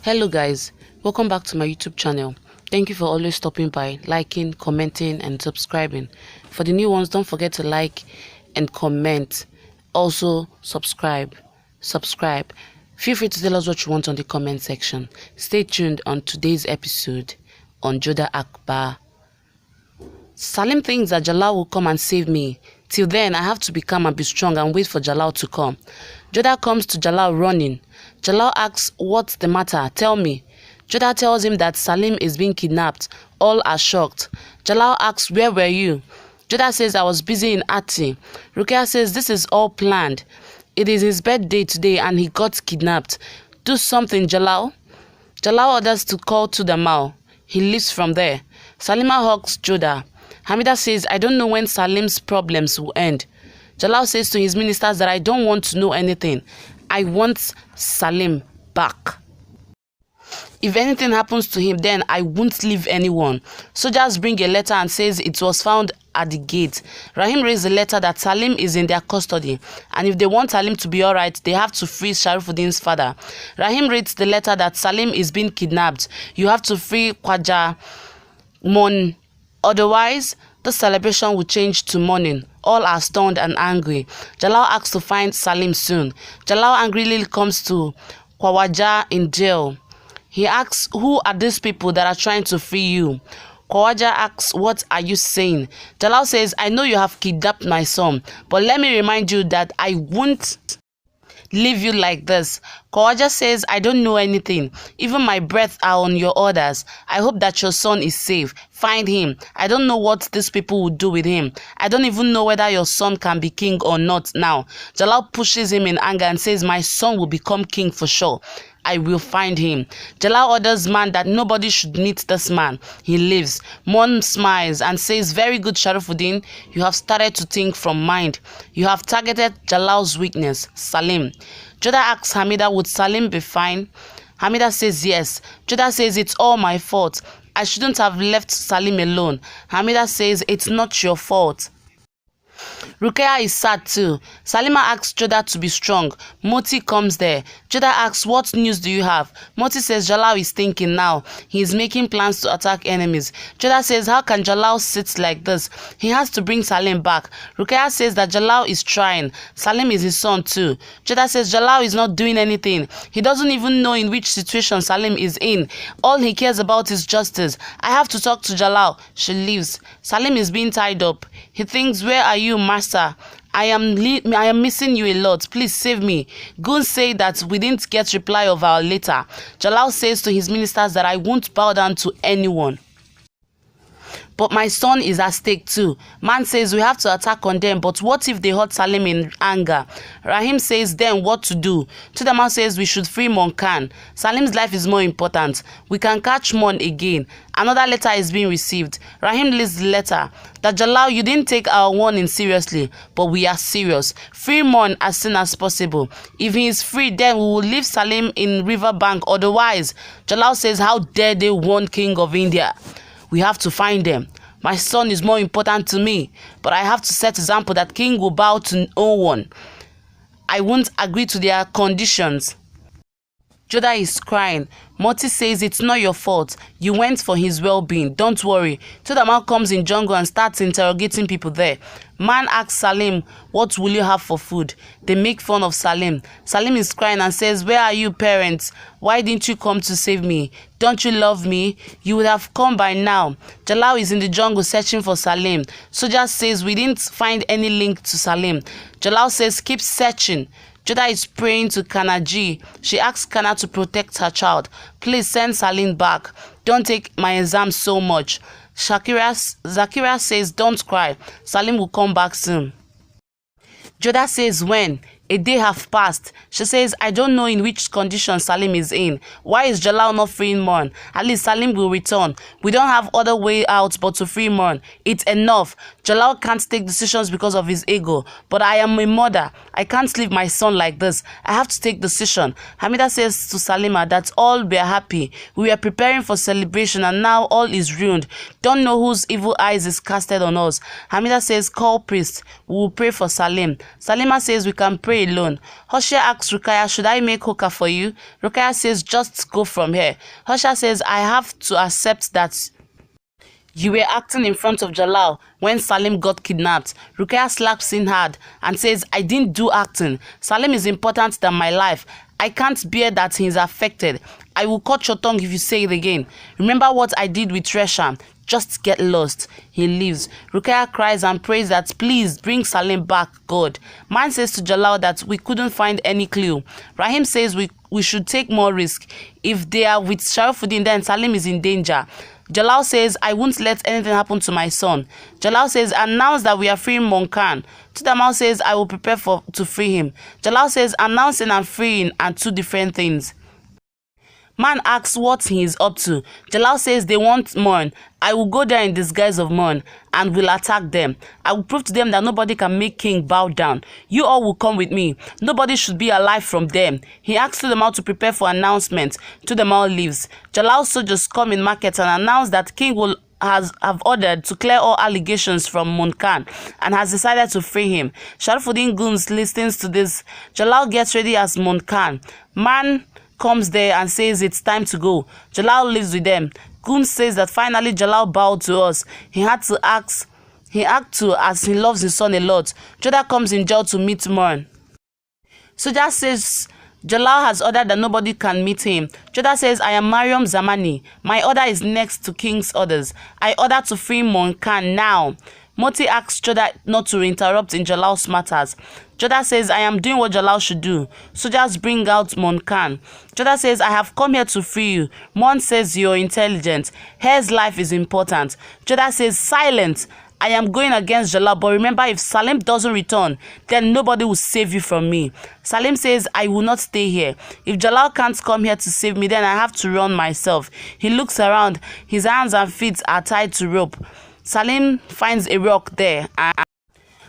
Hello guys, welcome back to my YouTube channel. Thank you for always stopping by, liking, commenting and subscribing. For the new ones, don't forget to like and comment. Also subscribe. Feel free to tell us what you want on the comment section. Stay tuned on today's episode on Jodha Akbar. Salim thinks that Jalal will come and save me. Till then, I have to be calm and be strong and wait for Jalal to come. Jodha comes to Jalal running. Jalal asks, "What's the matter? Tell me." Jodha tells him that Salim is being kidnapped. All are shocked. Jalal asks, "Where were you?" Jodha says, "I was busy in Ati." Rukia says, "This is all planned. It is his birthday today and he got kidnapped. Do something, Jalal." Jalal orders to call to the Mal. He leaves from there. Salima hugs Jodha. Hamida says, "I don't know when Salim's problems will end." Jalal says to his ministers that I don't want to know anything. I want Salim back. If anything happens to him, then I won't leave anyone. Soldiers bring a letter and says it was found at the gate. Rahim reads the letter that Salim is in their custody, and if they want Salim to be alright, they have to free Sharif'S father. Rahim reads the letter that Salim is being kidnapped. You have to free Khwaja Moin. Otherwise, the celebration will change to mourning. All are stunned and angry. Jalal asks to find Salim soon. Jalal angrily comes to Khwaja in jail. He asks, "Who are these people that are trying to free you?" Khwaja asks, "What are you saying?" Jalal says, "I know you have kidnapped my son, but let me remind you that I won't leave you like this." Khwaja says, "I don't know anything. Even my breath are on your orders. I hope that your son is safe. Find him. I don't know what these people will do with him. I don't even know whether your son can be king or not now." Jalal pushes him in anger and says, "My son will become king for sure. I will find him." Jalal orders man that nobody should meet this man. He leaves. Moin smiles and says, "Very good, Sharif'S. You have started to think from mind. You have targeted Jalal's weakness, Salim." Jodha asks Hamida, "Would Salim be fine?" Hamida says yes. Jodha says, "It's all my fault. I shouldn't have left Salim alone." Hamida says, "It's not your fault." Rukia is sad too. Salima asks Jodha to be strong. Moti comes there. Jodha asks, "What news do you have?" Moti says Jalal is thinking now. He is making plans to attack enemies. Jodha says, "How can Jalal sit like this? He has to bring Salim back." Rukia says that Jalal is trying. Salim is his son too. Jodha says Jalal is not doing anything. He doesn't even know in which situation Salim is in. All he cares about is justice. "I have to talk to Jalal." She leaves. Salim is being tied up. He thinks, "Where are you, Master? I am missing you a lot. Please save me." Goons say that we didn't get reply of our letter. Jalal says to his ministers that I won't bow down to anyone. "But my son is at stake too." Man says we have to attack on them, but what if they hurt Salim in anger? Rahim says then what to do? Tudama says we should free Moin Khan. Salim's life is more important. We can catch Moin again. Another letter is being received. Rahim reads the letter that Jalal, you didn't take our warning seriously, but we are serious. Free Moin as soon as possible. If he is free, then we will leave Salim in riverbank. Otherwise, Jalal says, "How dare they warn King of India? We have to find them. My son is more important to me, but I have to set example that king will bow to no one. I won't agree to their conditions." Jodha is crying. Moti says it's not your fault. You went for his well-being. Don't worry. Todamal comes in jungle and starts interrogating people there. Man asks Salim, "What will you have for food?" They make fun of Salim. Salim is crying and says, "Where are you, parents? Why didn't you come to save me? Don't you love me? You would have come by now." Jalal is in the jungle searching for Salim. Soldier says we didn't find any link to Salim. Jalal says keep searching. Jodha is praying to Kanaji. She asks Kana to protect her child. "Please send Salim back. Don't take my exam so much." Zakira says, "Don't cry. Salim will come back soon." Jodha says, "When?" A day have passed. She says, "I don't know in which condition Salim is in. Why is Jalal not freeing Moin? At least Salim will return. We don't have other way out but to free Moin. It's enough. Jalal can't take decisions because of his ego. But I am a mother. I can't leave my son like this. I have to take decision." Hamida says to Salima that all were happy. "We were preparing for celebration and now all is ruined. Don't know whose evil eyes is casted on us." Hamida says, "Call priest. We will pray for Salim." Salima says we can pray free alone. Hosea asks Rukaya, should I make hookah for you? Rukaya says, just go from here. Hosea says, I have to accept that you were acting in front of Jalal when Salim got kidnapped. Rukaya slaps him hard and says, I didn't do acting. Salim is important than my life. I can't bear that he is affected. I will cut your tongue if you say it again. Remember what I did with Resham. Just get lost. He leaves. Rukaya cries and prays that please bring Salim back, God. Man says to Jalal that we couldn't find any clue. Rahim says we should take more risk. If they are with Sharifuddin, then Salim is in danger. Jalal says, I won't let anything happen to my son. Jalal says, announce that we are freeing Monkan. Tudamal says, I will prepare to free him. Jalal says, announcing and freeing are two different things. Man asks what he is up to. Jalal says they want Moin. I will go there in disguise of Moin and will attack them. I will prove to them that nobody can make king bow down. You all will come with me. Nobody should be alive from them. He asks Tudamal to prepare for announcement. Tudamal leaves. Jalal's soldiers come in market and announce that king will have ordered to clear all allegations from Monkan and has decided to free him. Sharifuddin Guns listens to this. Jalal gets ready as Monkan. Man comes there and says it's time to go. Jalal lives with them. Gun says that finally Jalal bowed to us. He acted to as he loves his son a lot. Jodha comes in jail to meet Moin. Soja says Jalal has ordered that nobody can meet him. Jodha says, I am Mariam Zamani. My order is next to king's orders. I order to free Monkan now. Moti asks Jodha not to interrupt in Jalal's matters. Jodha says, I am doing what Jalal should do. Soldiers bring out Monkan. Jodha says, I have come here to free you. Mon says, you're intelligent. Hair's life is important. Jodha says, silence. I am going against Jalal, but remember, if Salim doesn't return, then nobody will save you from me. Salim says, I will not stay here. If Jalal can't come here to save me, then I have to run myself. He looks around. His hands and feet are tied to rope. Salim finds a rock there and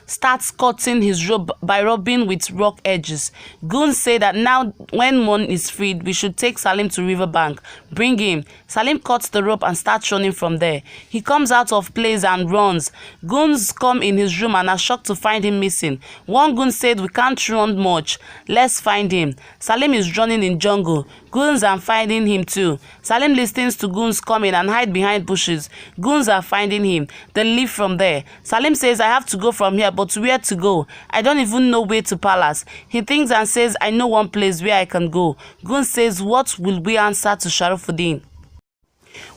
starts cutting his rope by rubbing with rock edges. Goons say that now when Mon is freed, we should take Salim to riverbank. Bring him. Salim cuts the rope and starts running from there. He comes out of place and runs. Goons come in his room and are shocked to find him missing. One goon said, we can't run much. Let's find him. Salim is running in jungle. Goons are finding him too. Salim listens to goons coming and hide behind bushes. Goons are finding him. They leave from there. Salim says, I have to go from here, but where to go? I don't even know where to palace. He thinks and says, I know one place where I can go. Goon says, what will we answer to Sharifuddin?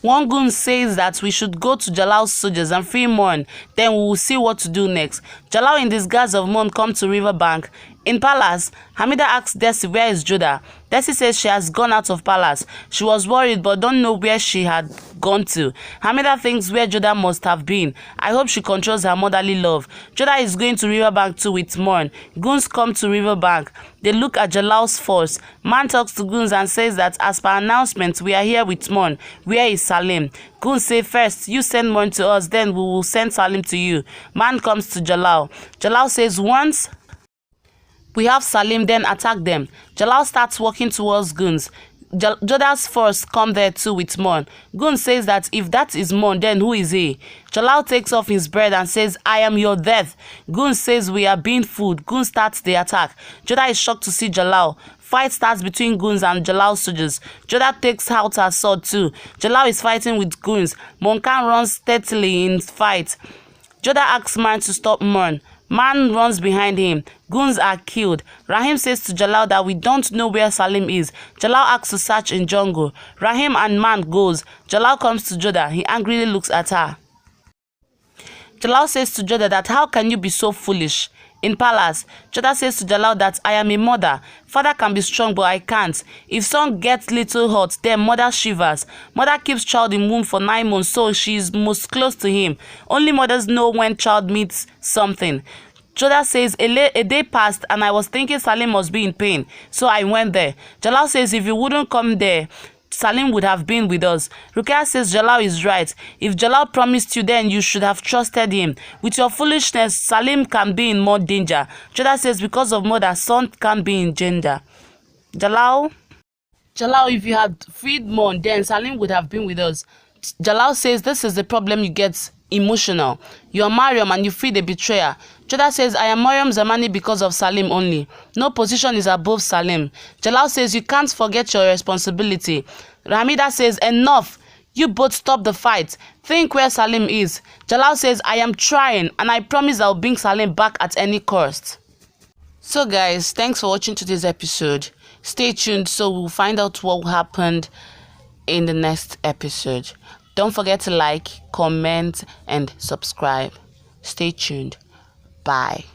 One goon says that we should go to Jalal's soldiers and free Moin. Then we will see what to do next. Jalal in disguise of Moin come to riverbank. In palace, Hamida asks Desi where is Jodha. Desi says she has gone out of palace. She was worried but don't know where she had gone to. Hamida thinks where Jodha must have been. I hope she controls her motherly love. Jodha is going to riverbank too with Moin. Goons come to riverbank. They look at Jalal's force. Man talks to Goons and says that as per announcement, we are here with Moin. Where is Salim? Goons say first, you send Moin to us, then we will send Salim to you. Man comes to Jalal. Jalal says once we have Salim, then attack them. Jalal starts walking towards Goons. Jodha's force come there too with Moin. Goon says that if that is Moin, then who is he? Jalal takes off his bread and says, I am your death. Goon says we are being fooled. Goon starts the attack. Jodha is shocked to see Jalal. Fight starts between Goons and Jalal's soldiers. Jodha takes out her sword too. Jalal is fighting with Goons. Monkan runs steadily in fight. Jodha asks Man to stop Moin. Man runs behind him. Goons are killed. Rahim says to Jalal that we don't know where Salim is. Jalal asks to search in jungle. Rahim and Man goes. Jalal comes to Jodha. He angrily looks at her. Jalal says to Jodha that how can you be so foolish? In palace, Jodha says to Jalal that I am a mother. Father can be strong, but I can't. If son gets little hot, then mother shivers. Mother keeps child in womb for 9 months, so she is most close to him. Only mothers know when child meets something. Jodha says a day passed and I was thinking Salim must be in pain, so I went there. Jalal says if you wouldn't come there, Salim would have been with us. Rukaya says Jalal is right. If Jalal promised you, then you should have trusted him. With your foolishness, Salim can be in more danger. Jodha says because of mother, son can't be in danger. Jalal, if you had freed Moin, then Salim would have been with us. Jalal says this is the problem you get emotional. You are Mariam and you free the betrayer. Jodha says, I am Mariam Zamani because of Salim only. No position is above Salim. Jalal says, you can't forget your responsibility. Ramida says, enough. You both stop the fight. Think where Salim is. Jalal says, I am trying and I promise I'll bring Salim back at any cost. So guys, thanks for watching today's episode. Stay tuned so we'll find out what happened in the next episode. Don't forget to like, comment and subscribe. Stay tuned. Bye.